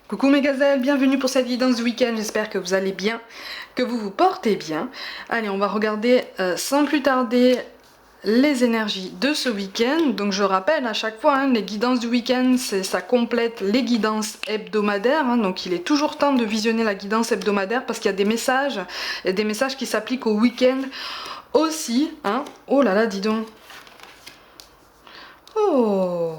Coucou mes gazelles, bienvenue pour cette guidance du week-end, j'espère que vous allez bien, que vous vous portez bien. Allez, on va regarder sans plus tarder les énergies de ce week-end. Donc je rappelle à chaque fois, les guidances du week-end, ça complète les guidances hebdomadaires. Donc il est toujours temps de visionner la guidance hebdomadaire parce qu'il y a des messages qui s'appliquent au week-end aussi. Oh là là, dis donc. Oh,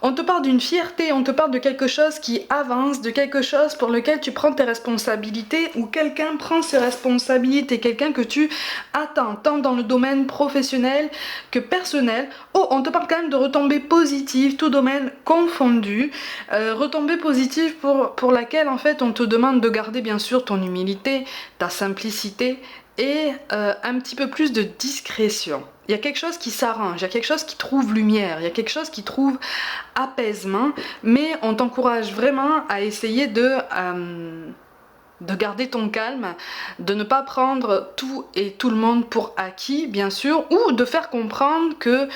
on te parle d'une fierté, on te parle de quelque chose qui avance, de quelque chose pour lequel tu prends tes responsabilités ou quelqu'un prend ses responsabilités, quelqu'un que tu attends, tant dans le domaine professionnel que personnel. Oh, on te parle quand même de retombées positives, tout domaine confondu. Retombées positives pour laquelle en fait on te demande de garder bien sûr ton humilité, ta simplicité et un petit peu plus de discrétion. Il y a quelque chose qui s'arrange, il y a quelque chose qui trouve lumière, il y a quelque chose qui trouve apaisement, mais on t'encourage vraiment à essayer de garder ton calme, de ne pas prendre tout et tout le monde pour acquis, bien sûr, ou de faire comprendre que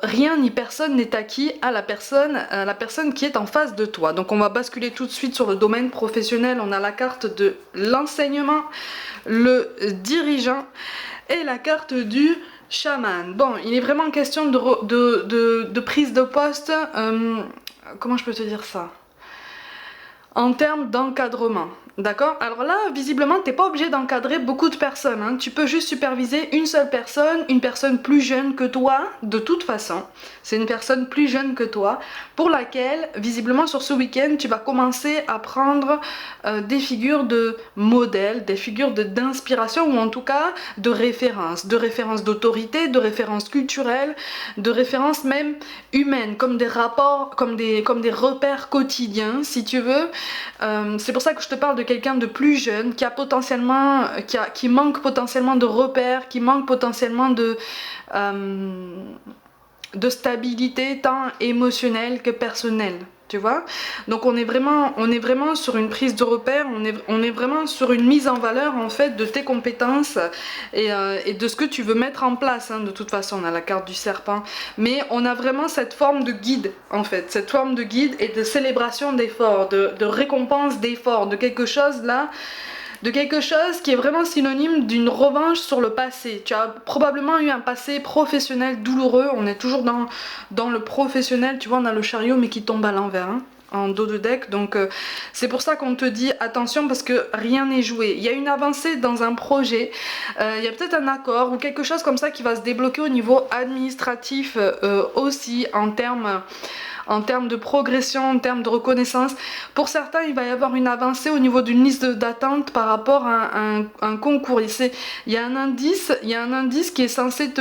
rien ni personne n'est acquis à la personne qui est en face de toi. Donc on va basculer tout de suite sur le domaine professionnel. On a la carte de l'enseignement, le dirigeant et la carte du chaman. Bon, il est vraiment question de prise de poste. Comment je peux te dire ça? En termes d'encadrement. D'accord? Alors là, visiblement, t'es pas obligé d'encadrer beaucoup de personnes. Tu peux juste superviser une seule personne, une personne plus jeune que toi, de toute façon. C'est une personne plus jeune que toi, pour laquelle, visiblement, sur ce week-end, tu vas commencer à prendre des figures de modèle, des figures d'inspiration, ou en tout cas de référence d'autorité, de référence culturelle, de référence même humaine, comme des rapports, comme des repères quotidiens, si tu veux. C'est pour ça que je te parle de quelqu'un de plus jeune qui a potentiellement, qui manque potentiellement de repères, qui manque potentiellement de stabilité tant émotionnelle que personnelle. Tu vois? Donc on est vraiment sur une prise de repère, on est vraiment sur une mise en valeur en fait de tes compétences et de ce que tu veux mettre en place. De toute façon, on a la carte du serpent, mais on a vraiment cette forme de guide en fait, cette forme de guide et de célébration d'efforts, de récompense d'efforts, de quelque chose là. De quelque chose qui est vraiment synonyme d'une revanche sur le passé. Tu as probablement eu un passé professionnel douloureux, on est toujours dans le professionnel, tu vois, on a le chariot mais qui tombe à l'envers, en dos de deck, donc c'est pour ça qu'on te dit attention parce que rien n'est joué. Il y a une avancée dans un projet, il y a peut-être un accord ou quelque chose comme ça qui va se débloquer au niveau administratif aussi en termes de progression, en termes de reconnaissance. Pour certains, il va y avoir une avancée au niveau d'une liste d'attente par rapport à un concours. Il y a un indice qui est censé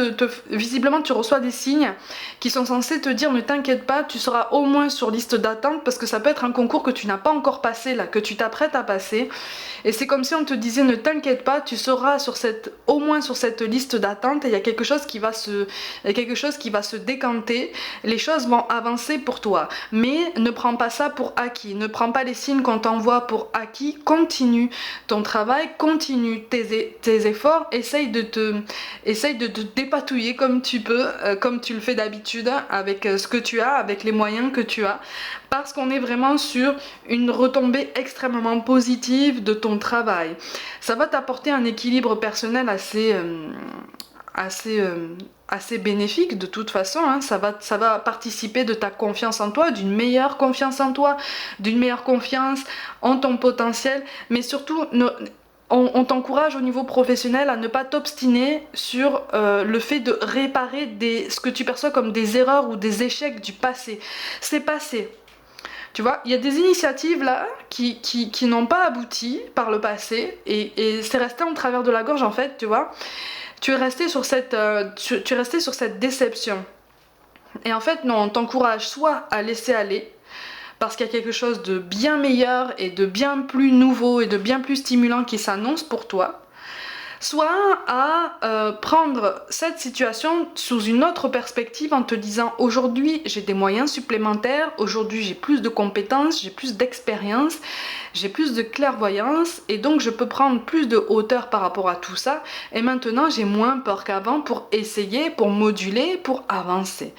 visiblement, tu reçois des signes qui sont censés te dire ne t'inquiète pas, tu seras au moins sur liste d'attente parce que ça peut être un concours que tu n'as pas encore passé là, que tu t'apprêtes à passer. Et c'est comme si on te disait ne t'inquiète pas, tu seras au moins sur cette liste d'attente et il y a quelque chose qui va se décanter. Les choses vont avancer pour toi, mais ne prends pas ça pour acquis, ne prends pas les signes qu'on t'envoie pour acquis, continue ton travail, continue tes efforts, essaye de te dépatouiller comme tu peux, comme tu le fais d'habitude, avec ce que tu as, avec les moyens que tu as, parce qu'on est vraiment sur une retombée extrêmement positive de ton travail. Ça va t'apporter un équilibre personnel assez bénéfique de toute façon, ça va participer de ta confiance en toi, d'une meilleure confiance en toi, d'une meilleure confiance en ton potentiel, mais surtout on t'encourage au niveau professionnel à ne pas t'obstiner sur le fait de réparer ce que tu perçois comme des erreurs ou des échecs du passé. C'est passé. Tu vois, il y a des initiatives là qui n'ont pas abouti par le passé et c'est resté en travers de la gorge en fait, tu vois. Tu es resté sur cette déception. Et en fait, non, on t'encourage soit à laisser aller, parce qu'il y a quelque chose de bien meilleur et de bien plus nouveau et de bien plus stimulant qui s'annonce pour toi, soit à prendre cette situation sous une autre perspective en te disant aujourd'hui j'ai des moyens supplémentaires, aujourd'hui j'ai plus de compétences, j'ai plus d'expérience, j'ai plus de clairvoyance et donc je peux prendre plus de hauteur par rapport à tout ça et maintenant j'ai moins peur qu'avant pour essayer, pour moduler, pour avancer.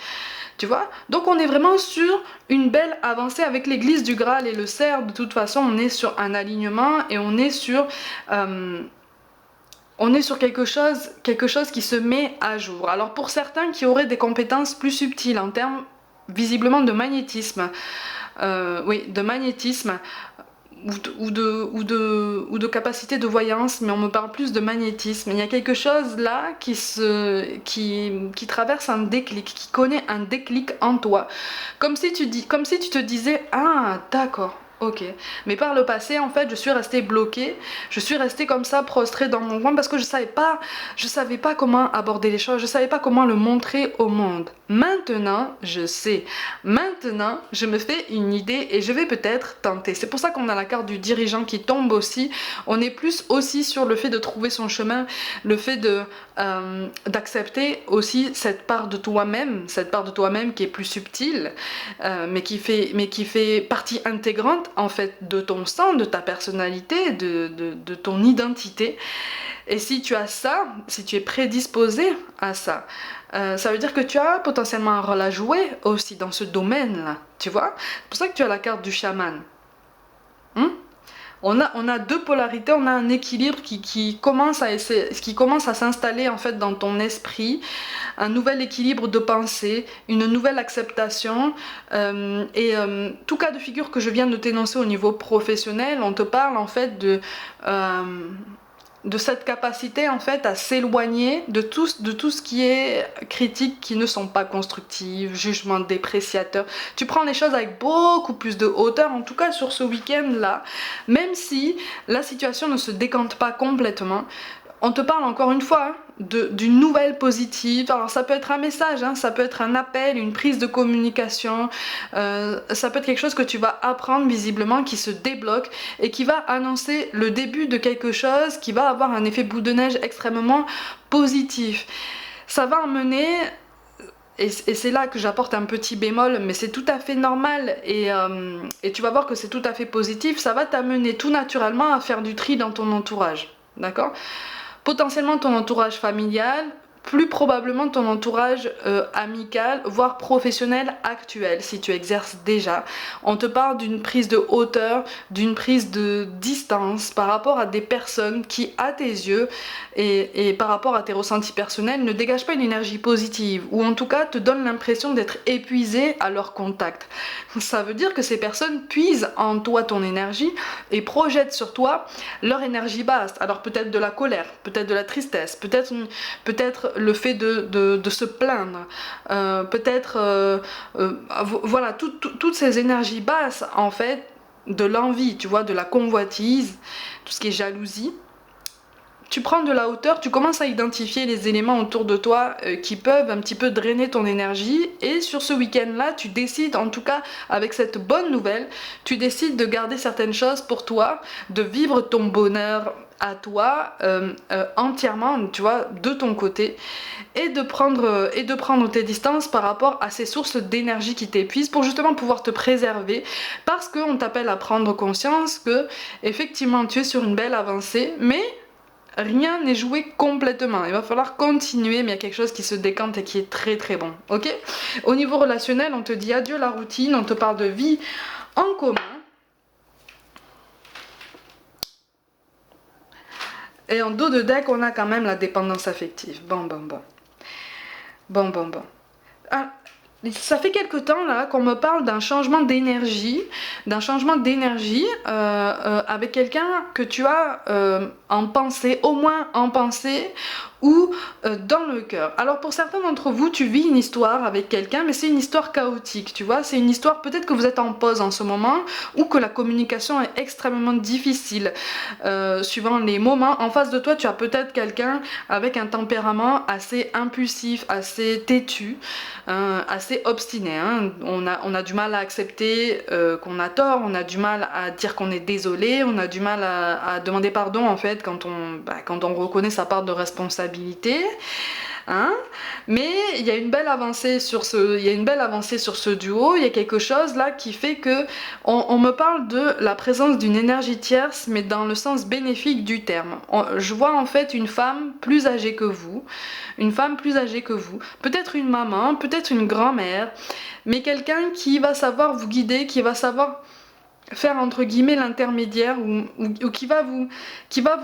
tu vois. Donc on est vraiment sur une belle avancée avec l'église du Graal et le cerf. De toute façon, on est sur un alignement et on est sur quelque chose qui se met à jour. Alors pour certains qui auraient des compétences plus subtiles en termes visiblement de magnétisme, oui, de magnétisme, ou de capacité de voyance, mais on me parle plus de magnétisme. Il y a quelque chose là qui traverse un déclic, qui connaît un déclic en toi. Comme si tu te disais, ah d'accord, ok. Mais par le passé, en fait, je suis restée bloquée, je suis restée comme ça, prostrée dans mon coin, parce que je savais pas comment aborder les choses, je savais pas comment le montrer au monde. Maintenant, je sais. Maintenant, je me fais une idée et je vais peut-être tenter. C'est pour ça qu'on a la carte du dirigeant qui tombe aussi. On est plus aussi sur le fait de trouver son chemin, le fait d'accepter aussi cette part de toi-même qui est plus subtile, mais qui fait partie intégrante en fait de ton sang, de ta personnalité, de ton identité. Et si tu as ça, si tu es prédisposé à ça, ça veut dire que tu as potentiellement un rôle à jouer aussi dans ce domaine-là, tu vois. C'est pour ça que tu as la carte du chaman. On a deux polarités, on a un équilibre qui commence à s'installer en fait dans ton esprit, un nouvel équilibre de pensée, une nouvelle acceptation, tout cas de figure que je viens de t'énoncer au niveau professionnel, on te parle en fait de cette capacité en fait à s'éloigner de tout ce qui est critique, qui ne sont pas constructives, jugement dépréciateur. Tu prends les choses avec beaucoup plus de hauteur, en tout cas sur ce week-end là, même si la situation ne se décante pas complètement. On te parle encore une fois d'une nouvelle positive. Alors ça peut être un message, ça peut être un appel, une prise de communication, ça peut être quelque chose que tu vas apprendre visiblement, qui se débloque et qui va annoncer le début de quelque chose qui va avoir un effet boule de neige extrêmement positif. Ça va emmener... Et c'est là que j'apporte un petit bémol, mais c'est tout à fait normal et tu vas voir que c'est tout à fait positif. Ça va t'amener tout naturellement à faire du tri dans ton entourage, d'accord ? Potentiellement ton entourage familial, plus probablement ton entourage amical, voire professionnel actuel, si tu exerces déjà. On te parle d'une prise de hauteur, d'une prise de distance par rapport à des personnes qui, à tes yeux, et par rapport à tes ressentis personnels, ne dégagent pas une énergie positive, ou en tout cas te donnent l'impression d'être épuisé à leur contact. Ça veut dire que ces personnes puisent en toi ton énergie et projettent sur toi leur énergie basse. Alors peut-être de la colère, peut-être de la tristesse, peut-être le fait de se plaindre, voilà, toutes ces énergies basses en fait, de l'envie, tu vois, de la convoitise, tout ce qui est jalousie. Tu prends de la hauteur, tu commences à identifier les éléments autour de toi qui peuvent un petit peu drainer ton énergie, et sur ce week-end-là, tu décides, en tout cas avec cette bonne nouvelle, tu décides de garder certaines choses pour toi, de vivre ton bonheur à toi entièrement, tu vois, de ton côté, et de prendre tes distances par rapport à ces sources d'énergie qui t'épuisent, pour justement pouvoir te préserver, parce qu'on t'appelle à prendre conscience que effectivement tu es sur une belle avancée, mais rien n'est joué complètement. Il va falloir continuer, mais il y a quelque chose qui se décante et qui est très très bon, ok. Au niveau relationnel, on te dit adieu la routine, on te parle de vie en commun. Et en dos de deck, on a quand même la dépendance affective. Bon. Ah, ça fait quelque temps là qu'on me parle d'un changement d'énergie, avec quelqu'un que tu as en pensée, au moins en pensée, ou dans le cœur. Alors pour certains d'entre vous, tu vis une histoire avec quelqu'un, mais c'est une histoire chaotique, tu vois, c'est une histoire, peut-être que vous êtes en pause en ce moment, ou que la communication est extrêmement difficile, suivant les moments. En face de toi, tu as peut-être quelqu'un avec un tempérament assez impulsif, assez têtu, assez obstiné, on a du mal à accepter qu'on a tort, on a du mal à dire qu'on est désolé, on a du mal à demander pardon en fait quand on reconnaît sa part de responsabilité. hein, mais il y a une belle avancée sur ce duo. Il y a quelque chose là qui fait que on me parle de la présence d'une énergie tierce, mais dans le sens bénéfique du terme. Je vois en fait une femme plus âgée que vous, peut-être une maman, peut-être une grand-mère, mais quelqu'un qui va savoir vous guider, qui va savoir faire entre guillemets l'intermédiaire, ou qui va vous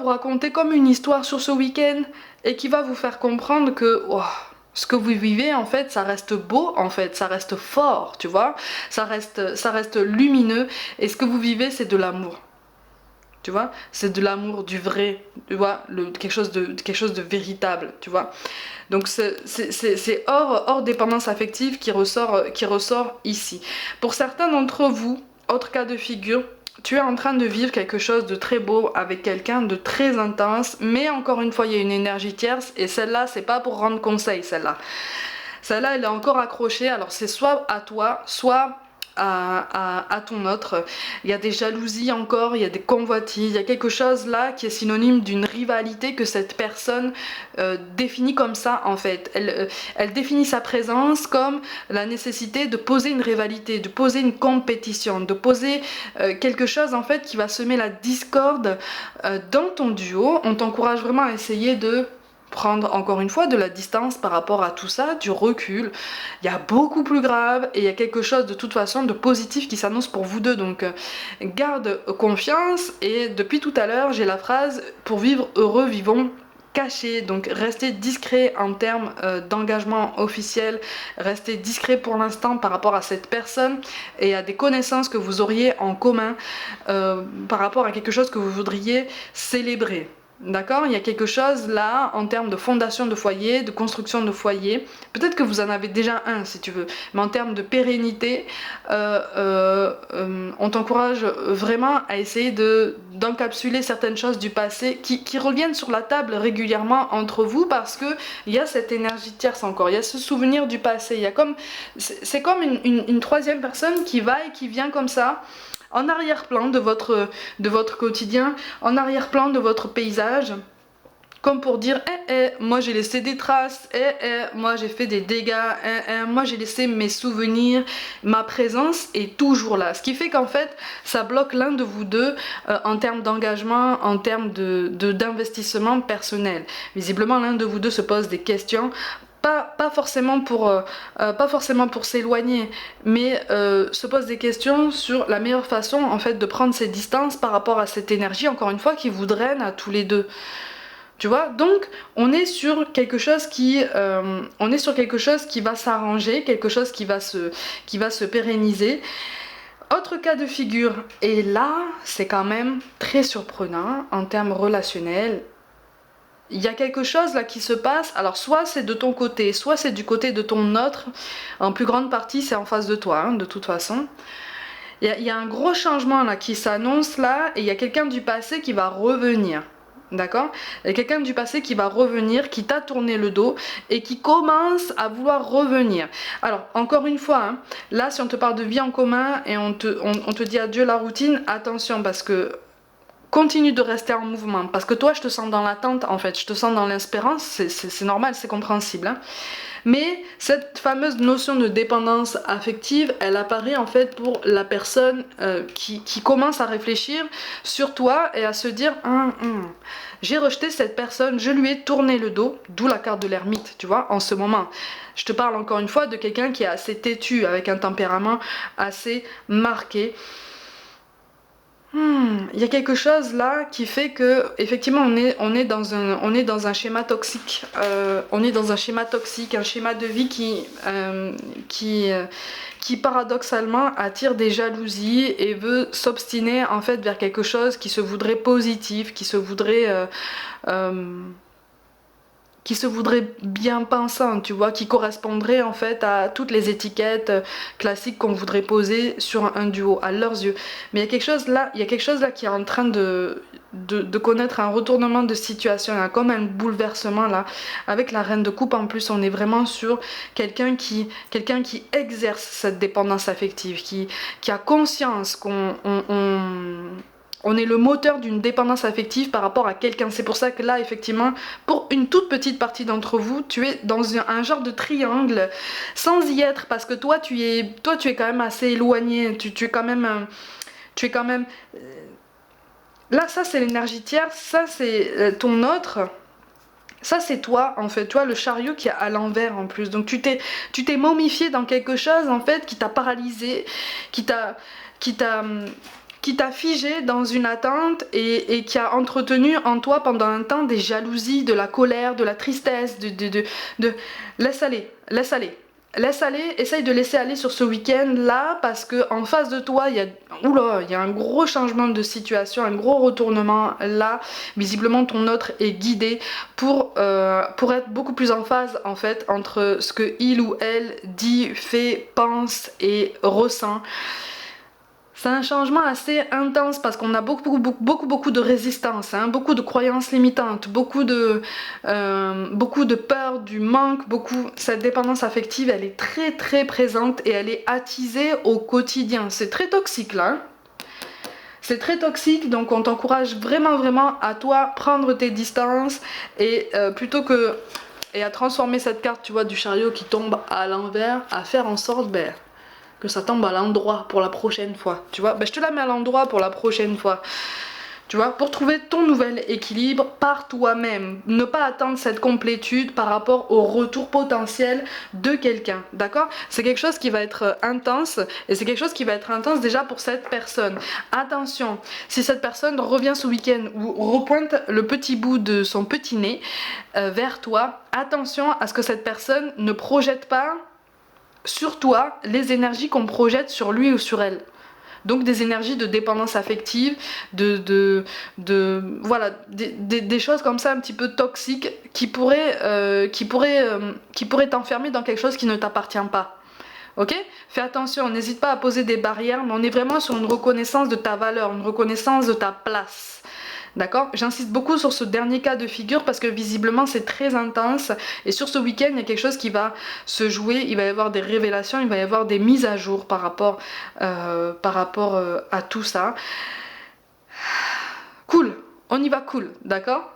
raconter comme une histoire sur ce week-end, et qui va vous faire comprendre que ce que vous vivez en fait ça reste beau, en fait ça reste fort, tu vois, ça reste lumineux, et ce que vous vivez c'est de l'amour, tu vois, c'est de l'amour, du vrai, tu vois, quelque chose de véritable, tu vois. Donc c'est hors dépendance affective qui ressort ici. Pour certains d'entre vous, autre cas de figure, tu es en train de vivre quelque chose de très beau avec quelqu'un de très intense, mais encore une fois il y a une énergie tierce, et celle-là c'est pas pour rendre conseil, celle-là elle est encore accrochée. Alors c'est soit à toi, soit à ton autre. Il y a des jalousies encore, il y a des convoitises, il y a quelque chose là qui est synonyme d'une rivalité que cette personne définit comme ça en fait. Elle définit sa présence comme la nécessité de poser une rivalité, de poser une compétition, de poser quelque chose en fait qui va semer la discorde dans ton duo. On t'encourage vraiment à essayer de prendre encore une fois de la distance par rapport à tout ça, du recul. Il y a beaucoup plus grave, et il y a quelque chose de toute façon de positif qui s'annonce pour vous deux, donc garde confiance. Et depuis tout à l'heure j'ai la phrase: pour vivre heureux, vivons cachés. Donc restez discret en termes d'engagement officiel, restez discret pour l'instant par rapport à cette personne et à des connaissances que vous auriez en commun, par rapport à quelque chose que vous voudriez célébrer. D'accord, il y a quelque chose là en termes de fondation de foyer, de construction de foyer. Peut-être que vous en avez déjà un si tu veux, mais en termes de pérennité, on t'encourage vraiment à essayer d'encapsuler certaines choses du passé qui reviennent sur la table régulièrement entre vous, parce que il y a cette énergie tierce encore, il y a ce souvenir du passé. Il y a c'est comme une troisième personne qui va et qui vient comme ça, en arrière-plan de votre quotidien, en arrière-plan de votre paysage, comme pour dire moi j'ai laissé des traces, moi j'ai fait des dégâts, moi j'ai laissé mes souvenirs, ma présence est toujours là. Ce qui fait qu'en fait ça bloque l'un de vous deux en termes d'engagement, en termes d'investissement personnel. Visiblement l'un de vous deux se pose des questions. Pas forcément pour s'éloigner, mais se pose des questions sur la meilleure façon en fait de prendre ses distances par rapport à cette énergie, encore une fois, qui vous draine à tous les deux. Tu vois, donc on est sur quelque chose qui va s'arranger, quelque chose qui va se pérenniser. Autre cas de figure, et là c'est quand même très surprenant en termes relationnels. Il y a quelque chose là qui se passe, alors soit c'est de ton côté, soit c'est du côté de ton autre, en plus grande partie c'est en face de toi, hein, de toute façon. Il y a un gros changement là qui s'annonce là, et il y a quelqu'un du passé qui va revenir, d'accord? Il y a quelqu'un du passé qui va revenir, qui t'a tourné le dos, et qui commence à vouloir revenir. Alors, encore une fois, hein, là si on te parle de vie en commun, et on te dit adieu la routine, attention, parce que continue de rester en mouvement, parce que toi je te sens dans l'attente en fait, je te sens dans l'espérance, c'est normal, c'est compréhensible, hein. Mais cette fameuse notion de dépendance affective, elle apparaît en fait pour la personne qui commence à réfléchir sur toi et à se dire j'ai rejeté cette personne, je lui ai tourné le dos, d'où la carte de l'ermite, tu vois, en ce moment. Je te parle encore une fois de quelqu'un qui est assez têtu, avec un tempérament assez marqué. Il y a quelque chose là qui fait que effectivement on est dans un schéma toxique, un schéma de vie qui paradoxalement attire des jalousies et veut s'obstiner en fait vers quelque chose qui se voudrait positif, qui se voudrait bien pensant, tu vois, qui correspondrait en fait à toutes les étiquettes classiques qu'on voudrait poser sur un duo à leurs yeux. Mais il y a quelque chose là qui est en train de connaître un retournement de situation, là, comme un bouleversement là. Avec la reine de coupe en plus, on est vraiment sur quelqu'un qui exerce cette dépendance affective, qui a conscience qu'on on est le moteur d'une dépendance affective par rapport à quelqu'un. C'est pour ça que là, effectivement, pour une toute petite partie d'entre vous, tu es dans un genre de triangle sans y être, parce que toi, tu es quand même assez éloigné. Tu es quand même... Là, ça, c'est l'énergie tierce. Ça, c'est ton autre. Ça, c'est toi, en fait. Tu vois, le chariot qui est à l'envers, en plus. Donc, tu t'es momifié dans quelque chose, en fait, qui t'a paralysé, qui t'a figé dans une attente et qui a entretenu en toi pendant un temps des jalousies, de la colère, de la tristesse, laisse aller, laisse aller. Laisse aller, essaye de laisser aller sur ce week-end là, parce que en face de toi, il y a un gros changement de situation, un gros retournement là. Visiblement, ton autre est guidé pour être beaucoup plus en phase en fait entre ce que il ou elle dit, fait, pense et ressent. C'est un changement assez intense parce qu'on a beaucoup de résistance, hein, beaucoup de croyances limitantes, beaucoup de peur du manque, cette dépendance affective, elle est très présente et elle est attisée au quotidien. C'est très toxique là. Hein. C'est très toxique, donc on t'encourage vraiment à toi prendre tes distances et et à transformer cette carte, tu vois, du chariot qui tombe à l'envers, à faire en sorte, que ça tombe à l'endroit pour la prochaine fois, tu vois. Je te la mets à l'endroit pour la prochaine fois, tu vois, pour trouver ton nouvel équilibre par toi-même. Ne pas attendre cette complétude par rapport au retour potentiel de quelqu'un, d'accord? C'est quelque chose qui va être intense, et c'est quelque chose qui va être intense déjà pour cette personne. Attention, si cette personne revient ce week-end ou repointe le petit bout de son petit nez vers toi, attention à ce que cette personne ne projette pas sur toi les énergies qu'on projette sur lui ou sur elle. Donc des énergies de dépendance affective, voilà, des choses comme ça un petit peu toxiques qui pourraient t'enfermer dans quelque chose qui ne t'appartient pas. Ok? Fais attention, n'hésite pas à poser des barrières, mais on est vraiment sur une reconnaissance de ta valeur, une reconnaissance de ta place. D'accord? J'insiste beaucoup sur ce dernier cas de figure parce que visiblement c'est très intense et sur ce week-end il y a quelque chose qui va se jouer, il va y avoir des révélations, il va y avoir des mises à jour par rapport à tout ça. Cool, on y va cool, d'accord?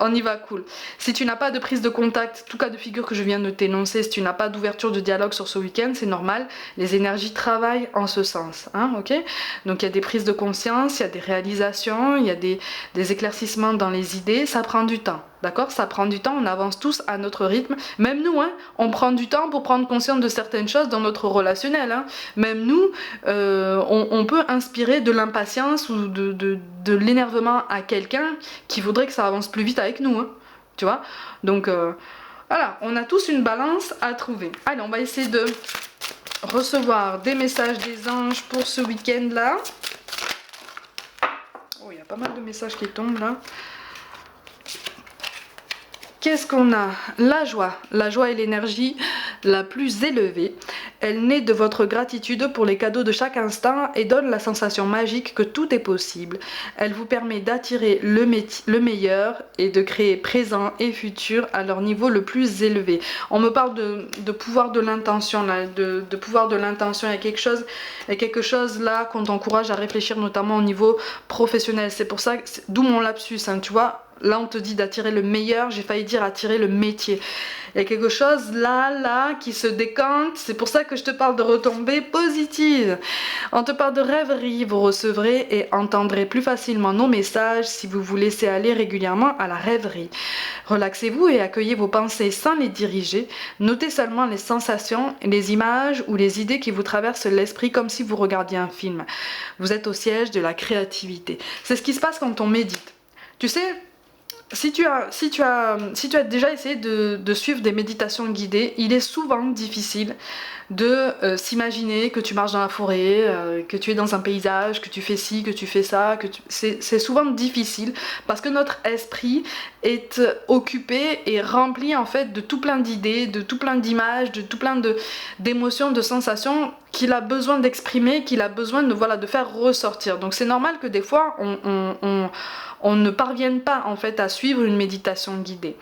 On y va cool. Si tu n'as pas de prise de contact, tout cas de figure que je viens de t'énoncer, si tu n'as pas d'ouverture de dialogue sur ce week-end, c'est normal. Les énergies travaillent en ce sens, hein, ok? Donc il y a des prises de conscience, il y a des réalisations, il y a des éclaircissements dans les idées, ça prend du temps. D'accord? Ça prend du temps, on avance tous à notre rythme. Même nous, hein, on prend du temps pour prendre conscience de certaines choses dans notre relationnel. Hein. Même nous, on peut inspirer de l'impatience ou de l'énervement à quelqu'un qui voudrait que ça avance plus vite avec nous. Hein, tu vois? Donc, voilà, on a tous une balance à trouver. Allez, on va essayer de recevoir des messages des anges pour ce week-end-là. Oh, il y a pas mal de messages qui tombent là. Qu'est-ce qu'on a? La joie est l'énergie la plus élevée. Elle naît de votre gratitude pour les cadeaux de chaque instant et donne la sensation magique que tout est possible. Elle vous permet d'attirer le meilleur et de créer présent et futur à leur niveau le plus élevé. On me parle de pouvoir de l'intention, de pouvoir de l'intention. Il y a quelque chose là qu'on t'encourage à réfléchir notamment au niveau professionnel. C'est pour ça, d'où mon lapsus, hein, tu vois. Là on te dit d'attirer le meilleur, j'ai failli dire attirer le métier. Il y a quelque chose là qui se décante, c'est pour ça que je te parle de retombées positives. On te parle de rêverie, vous recevrez et entendrez plus facilement nos messages si vous vous laissez aller régulièrement à la rêverie. Relaxez-vous et accueillez vos pensées sans les diriger, notez seulement les sensations, les images ou les idées qui vous traversent l'esprit comme si vous regardiez un film. Vous êtes au siège de la créativité. C'est ce qui se passe quand on médite. Tu sais, si tu as déjà essayé de suivre des méditations guidées, il est souvent difficile de s'imaginer que tu marches dans la forêt, que tu es dans un paysage, que tu fais ci, que tu fais ça, c'est souvent difficile parce que notre esprit est occupé et rempli en fait de tout plein d'idées, de tout plein d'images, de tout plein d'émotions, de sensations qu'il a besoin d'exprimer, qu'il a besoin de faire ressortir. Donc c'est normal que des fois on ne parvienne pas en fait à suivre une méditation guidée.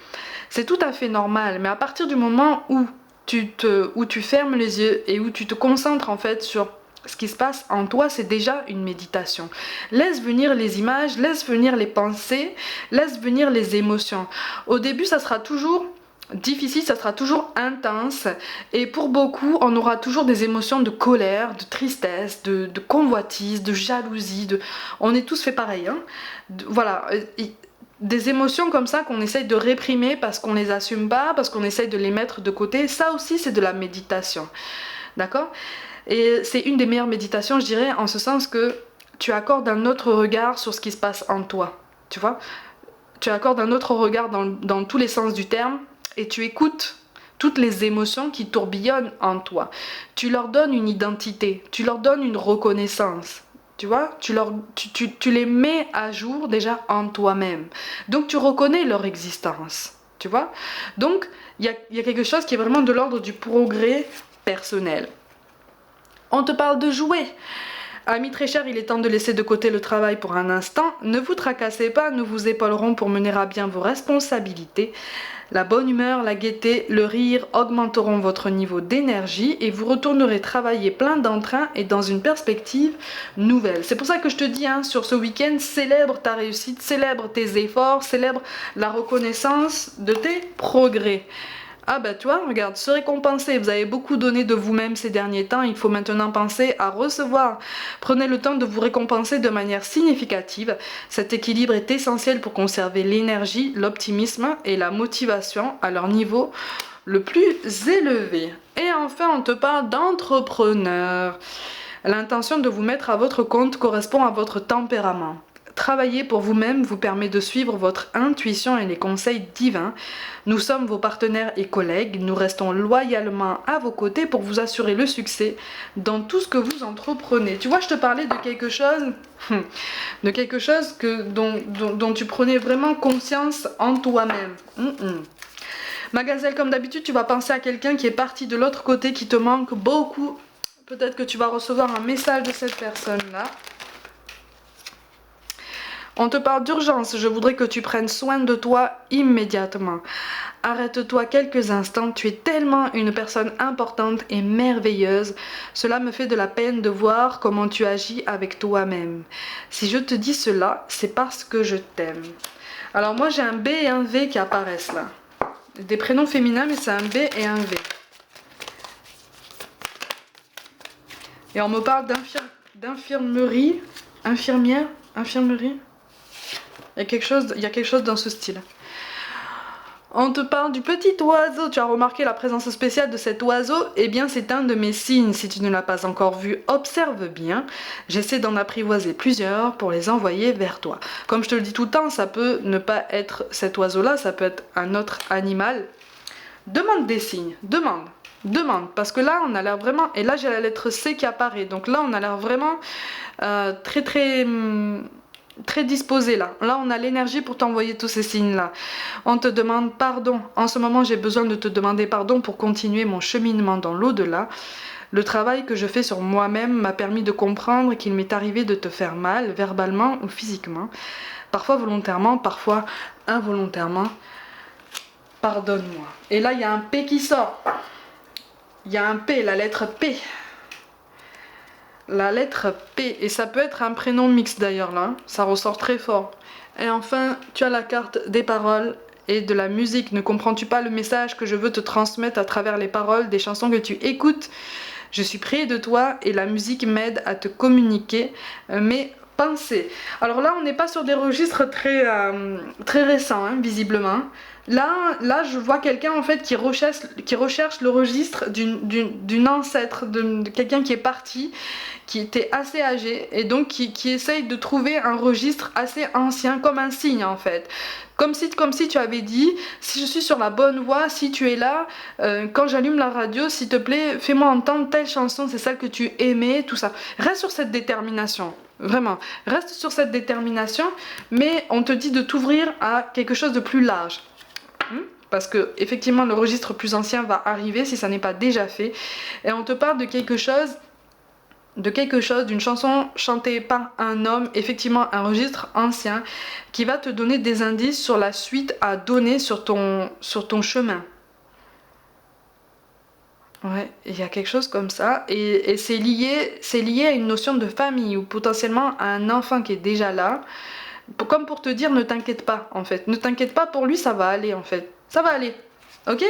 C'est tout à fait normal, mais à partir du moment où tu fermes les yeux et où tu te concentres en fait sur ce qui se passe en toi, c'est déjà une méditation. Laisse venir les images, laisse venir les pensées, laisse venir les émotions. Au début, ça sera toujours difficile, ça sera toujours intense, et pour beaucoup, on aura toujours des émotions de colère, de tristesse, de convoitise, de jalousie, on est tous fait pareil, hein. Voilà, des émotions comme ça qu'on essaye de réprimer parce qu'on les assume pas, parce qu'on essaye de les mettre de côté. Ça aussi, c'est de la méditation, d'accord? Et c'est une des meilleures méditations, je dirais, en ce sens que tu accordes un autre regard sur ce qui se passe en toi, tu vois? Tu accordes un autre regard dans tous les sens du terme, et tu écoutes toutes les émotions qui tourbillonnent en toi. Tu leur donnes une identité, tu leur donnes une reconnaissance. Tu vois, tu les mets à jour déjà en toi-même. Donc tu reconnais leur existence. Tu vois. Donc il y a quelque chose qui est vraiment de l'ordre du progrès personnel. On te parle de jouer. Amis très chers, il est temps de laisser de côté le travail pour un instant. Ne vous tracassez pas, nous vous épaulerons pour mener à bien vos responsabilités. La bonne humeur, la gaieté, le rire augmenteront votre niveau d'énergie et vous retournerez travailler plein d'entrain et dans une perspective nouvelle. C'est pour ça que je te dis, hein, sur ce week-end, célèbre ta réussite, célèbre tes efforts, célèbre la reconnaissance de tes progrès. Ah bah tu vois, regarde, se récompenser, vous avez beaucoup donné de vous-même ces derniers temps, il faut maintenant penser à recevoir. Prenez le temps de vous récompenser de manière significative. Cet équilibre est essentiel pour conserver l'énergie, l'optimisme et la motivation à leur niveau le plus élevé. Et enfin, on te parle d'entrepreneur. L'intention de vous mettre à votre compte correspond à votre tempérament. Travailler pour vous-même vous permet de suivre votre intuition et les conseils divins. Nous sommes vos partenaires et collègues. Nous restons loyalement à vos côtés pour vous assurer le succès dans tout ce que vous entreprenez. Tu vois, je te parlais de quelque chose, dont tu prenais vraiment conscience en toi-même. Ma gazelle, comme d'habitude, tu vas penser à quelqu'un qui est parti de l'autre côté, qui te manque beaucoup. Peut-être que tu vas recevoir un message de cette personne-là. On te parle d'urgence, je voudrais que tu prennes soin de toi immédiatement. Arrête-toi quelques instants, tu es tellement une personne importante et merveilleuse. Cela me fait de la peine de voir comment tu agis avec toi-même. Si je te dis cela, c'est parce que je t'aime. Alors moi j'ai un B et un V qui apparaissent là. Des prénoms féminins, mais c'est un B et un V. Et on me parle d'infirmerie, infirmerie. Il y a quelque chose dans ce style. On te parle du petit oiseau. Tu as remarqué la présence spéciale de cet oiseau? Eh bien, c'est un de mes signes. Si tu ne l'as pas encore vu, observe bien. J'essaie d'en apprivoiser plusieurs pour les envoyer vers toi. Comme je te le dis tout le temps, ça peut ne pas être cet oiseau-là, ça peut être un autre animal. Demande des signes. Demande. Parce que là, on a l'air vraiment... Et là, j'ai la lettre C qui apparaît. Donc là, on a l'air vraiment très disposé là. Là, on a l'énergie pour t'envoyer tous ces signes-là. On te demande pardon. En ce moment, j'ai besoin de te demander pardon pour continuer mon cheminement dans l'au-delà. Le travail que je fais sur moi-même m'a permis de comprendre qu'il m'est arrivé de te faire mal, verbalement ou physiquement. Parfois volontairement, parfois involontairement. Pardonne-moi. Et là, il y a un P qui sort. Il y a un P, la lettre P. La lettre P, et ça peut être un prénom mixte d'ailleurs là, ça ressort très fort. Et enfin, tu as la carte des paroles et de la musique. Ne comprends-tu pas le message que je veux te transmettre à travers les paroles des chansons que tu écoutes? Je suis près de toi et la musique m'aide à te communiquer mes pensées. Alors là, on n'est pas sur des registres très récents, hein, visiblement. Là, je vois quelqu'un en fait qui recherche le registre d'une ancêtre, de quelqu'un qui est parti, qui était assez âgé et donc qui essaye de trouver un registre assez ancien comme un signe en fait. Comme si tu avais dit, si je suis sur la bonne voie, si tu es là, quand j'allume la radio, s'il te plaît, fais-moi entendre telle chanson, c'est celle que tu aimais, tout ça. Reste sur cette détermination, vraiment. Reste sur cette détermination, mais on te dit de t'ouvrir à quelque chose de plus large. Parce que effectivement le registre plus ancien va arriver si ça n'est pas déjà fait. Et on te parle de quelque chose, d'une chanson chantée par un homme, effectivement un registre ancien, qui va te donner des indices sur la suite à donner sur ton chemin. Ouais, il y a quelque chose comme ça, et c'est lié à une notion de famille, ou potentiellement à un enfant qui est déjà là, comme pour te dire ne t'inquiète pas en fait, ne t'inquiète pas pour lui, ça va aller en fait, ça va aller. Ok.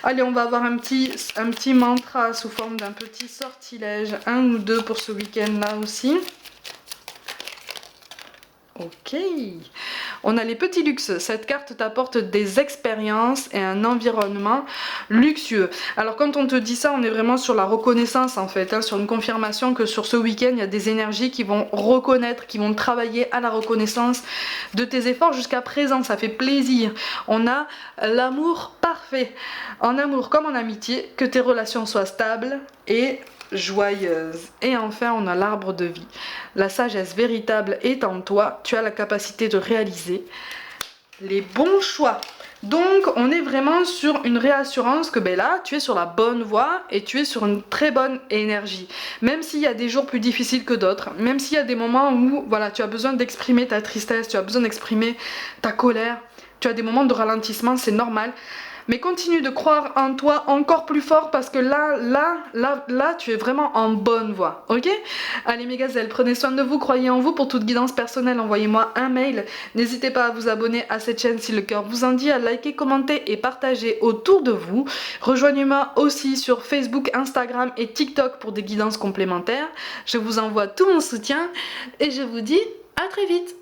Allez, on va avoir un petit mantra sous forme d'un petit sortilège, un ou deux pour ce week-end là aussi. Ok, on a les petits luxes. Cette carte t'apporte des expériences et un environnement luxueux. Alors quand on te dit ça, on est vraiment sur la reconnaissance en fait, hein, sur une confirmation que sur ce week-end, il y a des énergies qui vont reconnaître, qui vont travailler à la reconnaissance de tes efforts jusqu'à présent. Ça fait plaisir. On a l'amour parfait. En amour comme en amitié, que tes relations soient stables et joyeuse. Et enfin, on a l'arbre de vie. La sagesse véritable est en toi. Tu as la capacité de réaliser les bons choix. Donc, on est vraiment sur une réassurance que ben là, tu es sur la bonne voie et tu es sur une très bonne énergie. Même s'il y a des jours plus difficiles que d'autres, même s'il y a des moments où voilà, tu as besoin d'exprimer ta tristesse, tu as besoin d'exprimer ta colère, tu as des moments de ralentissement, c'est normal. Mais continue de croire en toi encore plus fort parce que là, tu es vraiment en bonne voie, ok? Allez mes gazelles, prenez soin de vous, croyez en vous. Pour toute guidance personnelle, envoyez-moi un mail. N'hésitez pas à vous abonner à cette chaîne si le cœur vous en dit, à liker, commenter et partager autour de vous. Rejoignez-moi aussi sur Facebook, Instagram et TikTok pour des guidances complémentaires. Je vous envoie tout mon soutien et je vous dis à très vite.